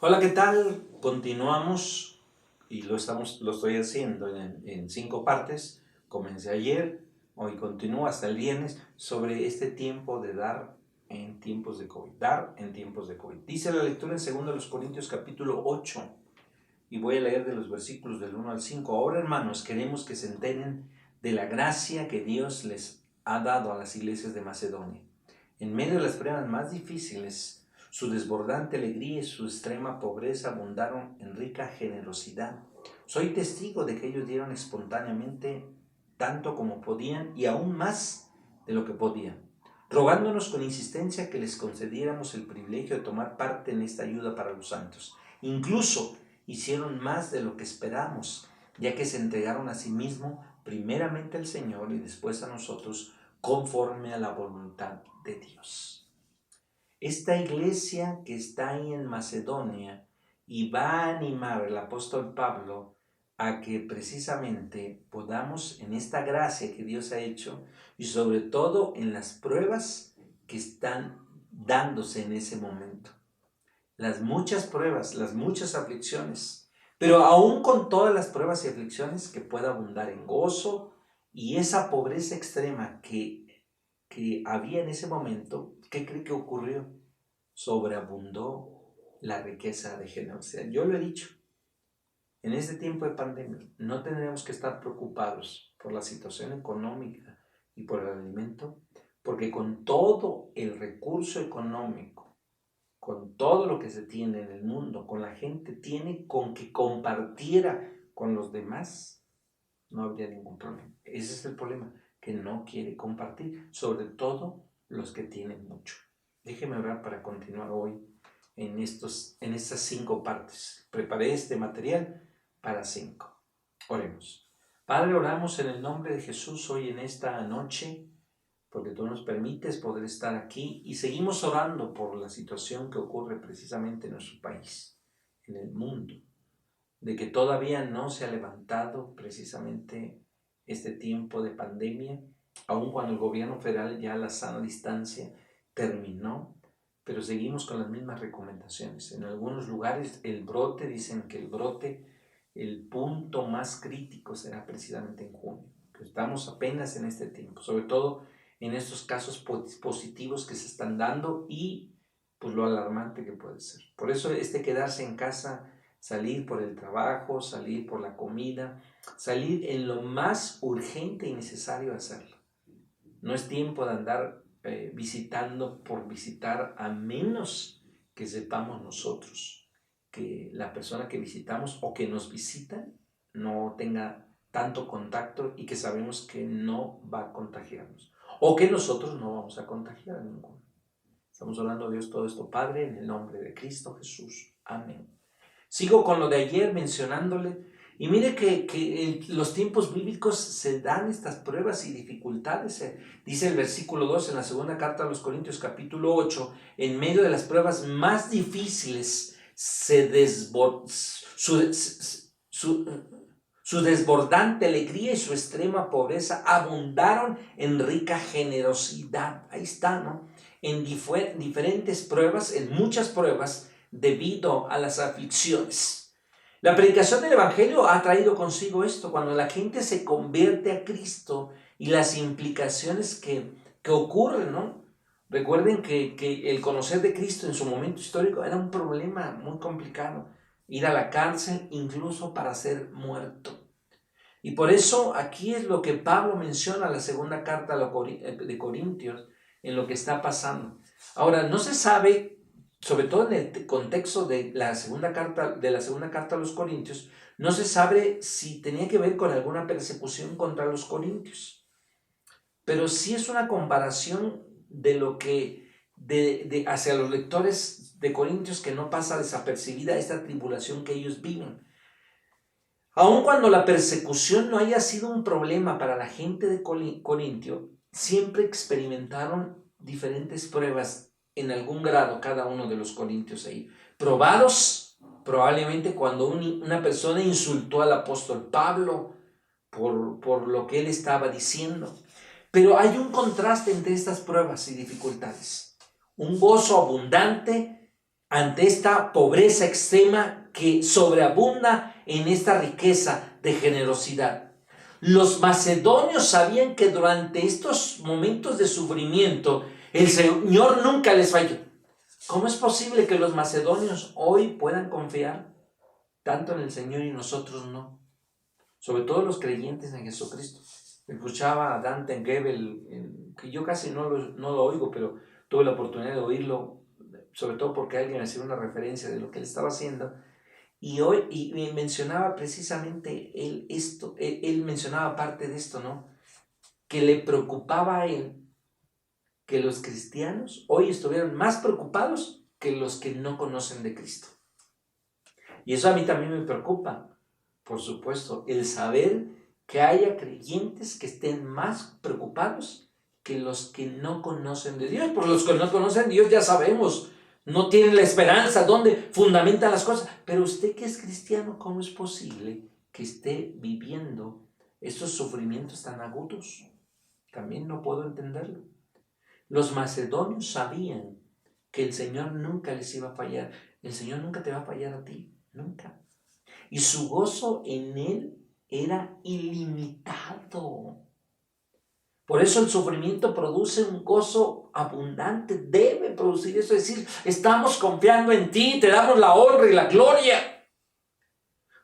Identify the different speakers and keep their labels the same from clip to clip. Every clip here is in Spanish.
Speaker 1: Hola, ¿qué tal? Continuamos y lo estoy haciendo en 5 partes. Comencé ayer, hoy continúo hasta el viernes sobre este tiempo de dar en tiempos de COVID. Dar en tiempos de COVID. Dice la lectura en 2 Corintios capítulo 8 y voy a leer de los versículos del 1 al 5. Ahora, hermanos, queremos que se enteren de la gracia que Dios les ha dado a las iglesias de Macedonia. En medio de las pruebas más difíciles, su desbordante alegría y su extrema pobreza abundaron en rica generosidad. Soy testigo de que ellos dieron espontáneamente tanto como podían y aún más de lo que podían, rogándonos con insistencia que les concediéramos el privilegio de tomar parte en esta ayuda para los santos. Incluso hicieron más de lo que esperamos, ya que se entregaron a sí mismos primeramente al Señor y después a nosotros, conforme a la voluntad de Dios. Esta iglesia que está ahí en Macedonia y va a animar el apóstol Pablo a que precisamente podamos en esta gracia que Dios ha hecho y sobre todo en las pruebas que están dándose en ese momento. Las muchas pruebas, las muchas aflicciones, pero aún con todas las pruebas y aflicciones que pueda abundar en gozo y esa pobreza extrema que había en ese momento, ¿qué cree que ocurrió? Sobreabundó la riqueza de generosidad. Yo lo he dicho, en este tiempo de pandemia no tendremos que estar preocupados por la situación económica y por el alimento, porque con todo el recurso económico, con todo lo que se tiene en el mundo, con la gente tiene con que compartiera con los demás, no habría ningún problema. Ese es el problema, que no quiere compartir, sobre todo los que tienen mucho. Déjeme orar para continuar hoy en estas 5 partes. Preparé este material para 5. Oremos. Padre, oramos en el nombre de Jesús hoy en esta noche, porque tú nos permites poder estar aquí y seguimos orando por la situación que ocurre precisamente en nuestro país, en el mundo, de que todavía no se ha levantado precisamente este tiempo de pandemia, aun cuando el gobierno federal ya la sana distancia terminó, pero seguimos con las mismas recomendaciones. En algunos lugares dicen que el brote, el punto más crítico será precisamente en junio. Estamos apenas en este tiempo, sobre todo en estos casos positivos que se están dando y pues lo alarmante que puede ser. Por eso quedarse en casa, salir por el trabajo, salir por la comida, salir en lo más urgente y necesario hacerlo. No es tiempo de andar visitando por visitar, a menos que sepamos nosotros que la persona que visitamos o que nos visitan no tenga tanto contacto y que sabemos que no va a contagiarnos o que nosotros no vamos a contagiar a ninguno. Estamos orando a Dios todo esto, Padre, en el nombre de Cristo Jesús. Amén. Sigo con lo de ayer mencionándole. Y mire que en los tiempos bíblicos se dan estas pruebas y dificultades. Dice el versículo 2 en la segunda carta a los Corintios capítulo 8, en medio de las pruebas más difíciles, su desbordante alegría y su extrema pobreza abundaron en rica generosidad. Ahí está, ¿no? En diferentes pruebas, en muchas pruebas, debido a las aflicciones. La predicación del Evangelio ha traído consigo esto, cuando la gente se convierte a Cristo y las implicaciones que ocurren, ¿no? Recuerden que el conocer de Cristo en su momento histórico era un problema muy complicado. Ir a la cárcel incluso para ser muerto. Y por eso aquí es lo que Pablo menciona en la segunda carta de Corintios, en lo que está pasando. Ahora, no se sabe, sobre todo en el contexto de la segunda carta a los Corintios, no se sabe si tenía que ver con alguna persecución contra los corintios. Pero sí es una comparación de lo que hacia los lectores de Corintios, que no pasa desapercibida esta tribulación que ellos viven. Aun cuando la persecución no haya sido un problema para la gente de Corintio, siempre experimentaron diferentes pruebas en algún grado cada uno de los corintios ahí. Probados, probablemente cuando una persona insultó al apóstol Pablo por lo que él estaba diciendo. Pero hay un contraste entre estas pruebas y dificultades. Un gozo abundante ante esta pobreza extrema que sobreabunda en esta riqueza de generosidad. Los macedonios sabían que durante estos momentos de sufrimiento el Señor nunca les falló. ¿Cómo es posible que los macedonios hoy puedan confiar tanto en el Señor y nosotros no? Sobre todo los creyentes en Jesucristo. Escuchaba a Dante Gebel, que yo casi no lo oigo, pero tuve la oportunidad de oírlo, sobre todo porque alguien me hacía una referencia de lo que él estaba haciendo. Y mencionaba precisamente él mencionaba parte de esto, ¿no? Que le preocupaba a él que los cristianos hoy estuvieran más preocupados que los que no conocen de Cristo. Y eso a mí también me preocupa, por supuesto, el saber que haya creyentes que estén más preocupados que los que no conocen de Dios. Por los que no conocen de Dios ya sabemos, no tienen la esperanza, dónde fundamentan las cosas. Pero usted que es cristiano, ¿cómo es posible que esté viviendo estos sufrimientos tan agudos? También no puedo entenderlo. Los macedonios sabían que el Señor nunca les iba a fallar. El Señor nunca te va a fallar a ti, nunca. Y su gozo en Él era ilimitado. Por eso el sufrimiento produce un gozo abundante, debe producir eso, es decir, estamos confiando en ti, te damos la honra y la gloria.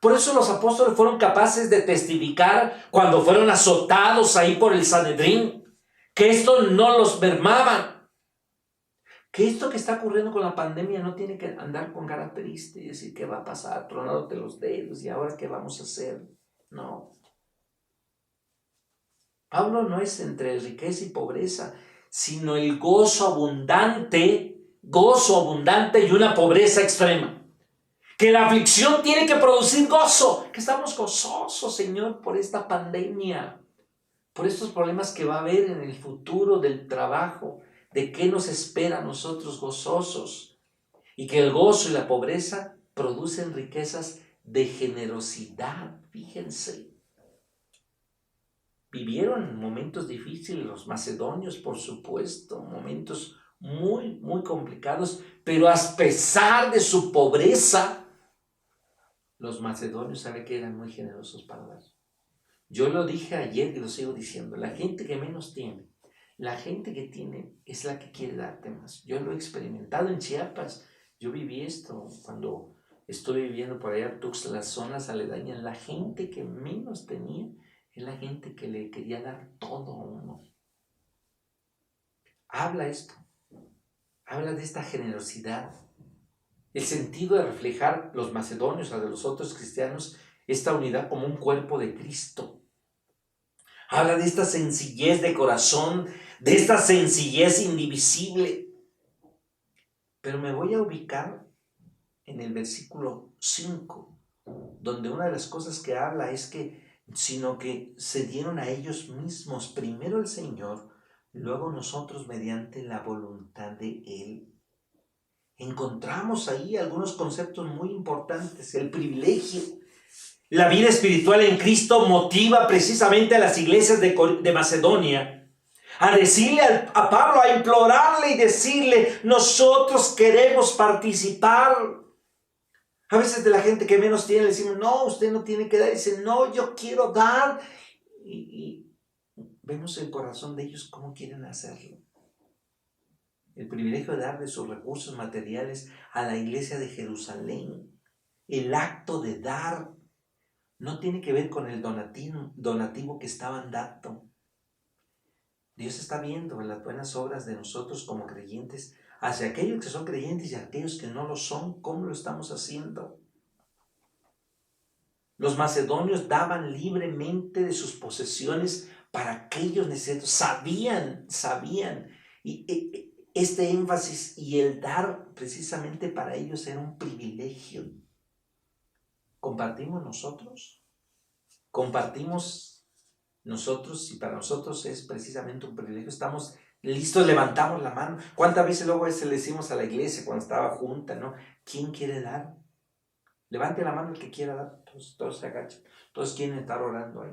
Speaker 1: Por eso los apóstoles fueron capaces de testificar cuando fueron azotados ahí por el Sanedrín, que esto no los mermaba, que esto que está ocurriendo con la pandemia no tiene que andar con cara triste y decir qué va a pasar, tronándote los dedos y ahora qué vamos a hacer. No. Pablo no es entre riqueza y pobreza, sino el gozo abundante y una pobreza extrema. Que la aflicción tiene que producir gozo, que estamos gozosos, Señor, por esta pandemia, por estos problemas que va a haber en el futuro del trabajo, de qué nos espera a nosotros gozosos, y que el gozo y la pobreza producen riquezas de generosidad, fíjense. Vivieron momentos difíciles los macedonios, por supuesto, momentos muy, muy complicados, pero a pesar de su pobreza, los macedonios saben que eran muy generosos para dar. Yo lo dije ayer y lo sigo diciendo, la gente que menos tiene, la gente que tiene es la que quiere darte más. Yo lo he experimentado en Chiapas, yo viví esto cuando estuve viviendo por allá en Tuxtla, las zonas aledañas, la gente que menos tenía es la gente que le quería dar todo a uno. Habla esto, habla de esta generosidad, el sentido de reflejar los macedonios a de los otros cristianos esta unidad como un cuerpo de Cristo. Habla de esta sencillez de corazón, de esta sencillez indivisible. Pero me voy a ubicar en el versículo 5, donde una de las cosas que habla es que sino que se dieron a ellos mismos, primero el Señor, luego nosotros mediante la voluntad de Él. Encontramos ahí algunos conceptos muy importantes, el privilegio. La vida espiritual en Cristo motiva precisamente a las iglesias de Macedonia a decirle a Pablo, a implorarle y decirle, nosotros queremos participar. A veces de la gente que menos tiene le decimos, no, usted no tiene que dar. Y dice, no, yo quiero dar. Y vemos el corazón de ellos cómo quieren hacerlo. El privilegio de dar de sus recursos materiales a la iglesia de Jerusalén. El acto de dar no tiene que ver con el donativo que estaban dando. Dios está viendo en las buenas obras de nosotros como creyentes, hacia aquellos que son creyentes y aquellos que no lo son, cómo lo estamos haciendo. Los macedonios daban libremente de sus posesiones para aquellos necesitados. Sabían. Y este énfasis y el dar precisamente para ellos era un privilegio. ¿Compartimos nosotros? ¿Compartimos nosotros? Y para nosotros es precisamente un privilegio. Estamos listos, levantamos la mano. ¿Cuántas veces luego le decimos a la iglesia cuando estaba junta, ¿no? ¿Quién quiere dar? Levante la mano el que quiera dar. Todos se agachan. Todos quieren estar orando ahí,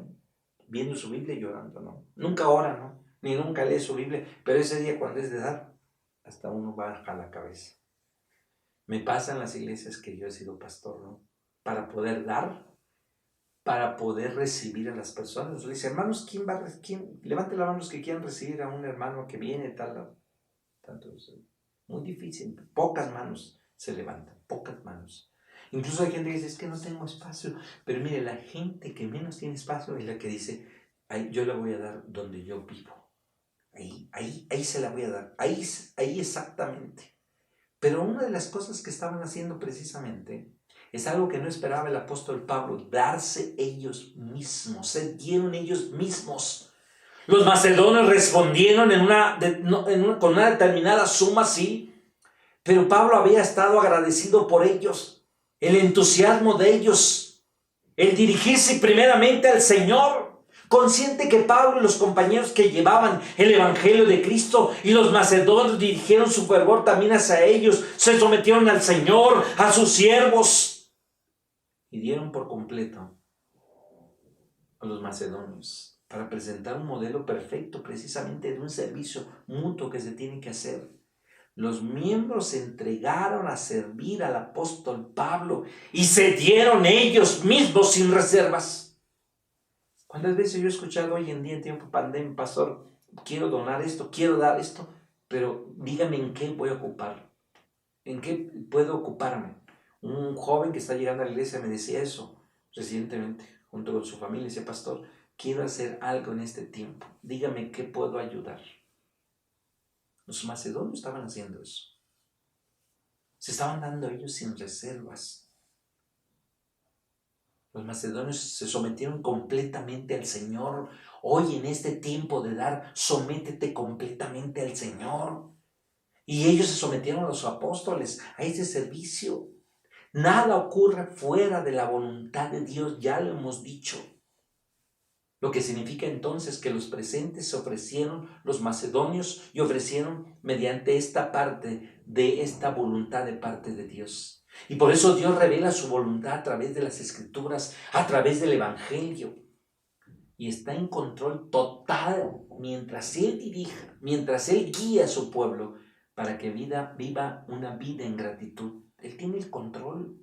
Speaker 1: viendo su Biblia y llorando, ¿no? Nunca ora, ¿no? Ni nunca lee su Biblia, pero ese día cuando es de dar, hasta uno baja la cabeza. Me pasa en las iglesias que yo he sido pastor, ¿no? Para poder dar, para poder recibir a las personas. Le dice, hermanos, ¿quién? Levante la mano los que quieran recibir a un hermano que viene, tal. Tanto, muy difícil. Pocas manos se levantan, pocas manos. Incluso hay gente que dice, es que no tengo espacio. Pero mire, la gente que menos tiene espacio es la que dice, yo la voy a dar donde yo vivo. Ahí se la voy a dar. Ahí exactamente. Pero una de las cosas que estaban haciendo precisamente es algo que no esperaba el apóstol Pablo, darse ellos mismos, se dieron ellos mismos. Los macedonios respondieron con una determinada suma, sí, pero Pablo había estado agradecido por ellos, el entusiasmo de ellos, el dirigirse primeramente al Señor. Consciente que Pablo y los compañeros que llevaban el evangelio de Cristo y los macedonios dirigieron su fervor también hacia ellos, se sometieron al Señor, a sus siervos y dieron por completo a los macedonios para presentar un modelo perfecto precisamente de un servicio mutuo que se tiene que hacer. Los miembros se entregaron a servir al apóstol Pablo y se dieron ellos mismos sin reservas. ¿Cuántas veces yo he escuchado hoy en día en tiempo de pandemia, pastor, quiero donar esto, quiero dar esto, pero dígame en qué voy a ocupar, en qué puedo ocuparme? Un joven que está llegando a la iglesia me decía eso recientemente, junto con su familia, decía, pastor, quiero hacer algo en este tiempo, dígame qué puedo ayudar. Los macedonios estaban haciendo eso. Se estaban dando ellos sin reservas. Los macedonios se sometieron completamente al Señor. Hoy en este tiempo de dar, sométete completamente al Señor. Y ellos se sometieron a los apóstoles, a ese servicio. Nada ocurre fuera de la voluntad de Dios, ya lo hemos dicho. Lo que significa entonces que los presentes se ofrecieron, los macedonios, y ofrecieron mediante esta parte de esta voluntad de parte de Dios. Y por eso Dios revela su voluntad a través de las Escrituras, a través del Evangelio. Y está en control total mientras Él dirija, mientras Él guía a su pueblo para que viva una vida en gratitud. Él tiene el control.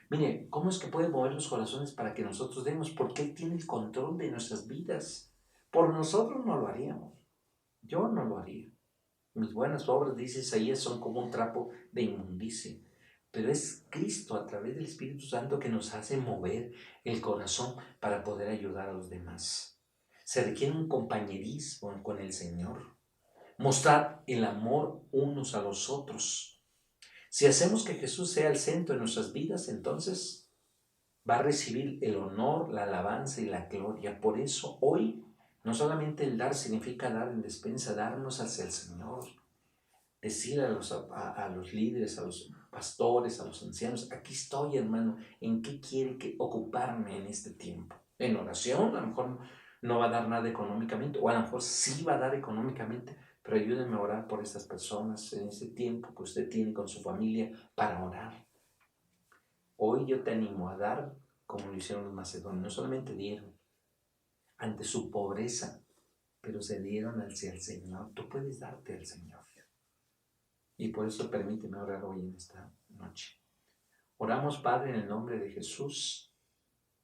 Speaker 1: Mire, ¿cómo es que puede mover los corazones para que nosotros demos? Porque Él tiene el control de nuestras vidas. Por nosotros no lo haríamos. Yo no lo haría. Mis buenas obras, dice Isaías, son como un trapo de inmundicia. Pero es Cristo a través del Espíritu Santo que nos hace mover el corazón para poder ayudar a los demás. Se requiere un compañerismo con el Señor. Mostrar el amor unos a los otros. Si hacemos que Jesús sea el centro de nuestras vidas, entonces va a recibir el honor, la alabanza y la gloria. Por eso hoy no solamente el dar significa dar en despensa, darnos hacia el Señor. Decirle a los líderes, a los pastores, a los ancianos, aquí estoy, hermano, ¿en qué quiere ocuparme en este tiempo? En oración, a lo mejor no va a dar nada económicamente, o a lo mejor sí va a dar económicamente, pero ayúdenme a orar por estas personas en este tiempo que usted tiene con su familia para orar. Hoy yo te animo a dar como lo hicieron los macedonios. No solamente dieron ante su pobreza, pero se dieron hacia el Señor. Tú puedes darte al Señor. Y por eso permíteme orar hoy en esta noche. Oramos, Padre, en el nombre de Jesús,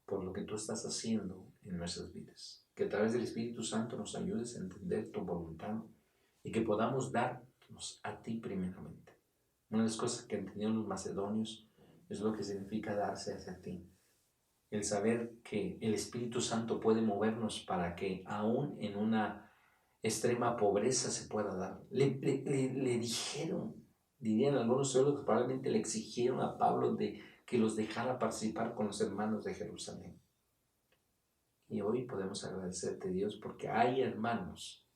Speaker 1: por lo que tú estás haciendo en nuestras vidas. Que a través del Espíritu Santo nos ayudes a entender tu voluntad y que podamos darnos a ti primeramente. Una de las cosas que entendieron los macedonios es lo que significa darse hacia ti. El saber que el Espíritu Santo puede movernos para que aún en una extrema pobreza se pueda dar. Le dijeron, dirían algunos teólogos, probablemente le exigieron a Pablo de que los dejara participar con los hermanos de Jerusalén. Y hoy podemos agradecerte, Dios, porque hay hermanos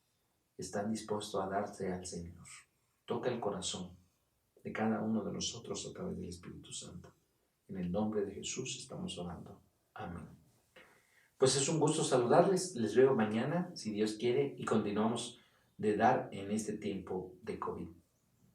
Speaker 1: que están dispuestos a darse al Señor. Toca el corazón de cada uno de nosotros a través del Espíritu Santo. En el nombre de Jesús estamos orando. Amén. Pues es un gusto saludarles. Les veo mañana, si Dios quiere, y continuamos de dar en este tiempo de COVID.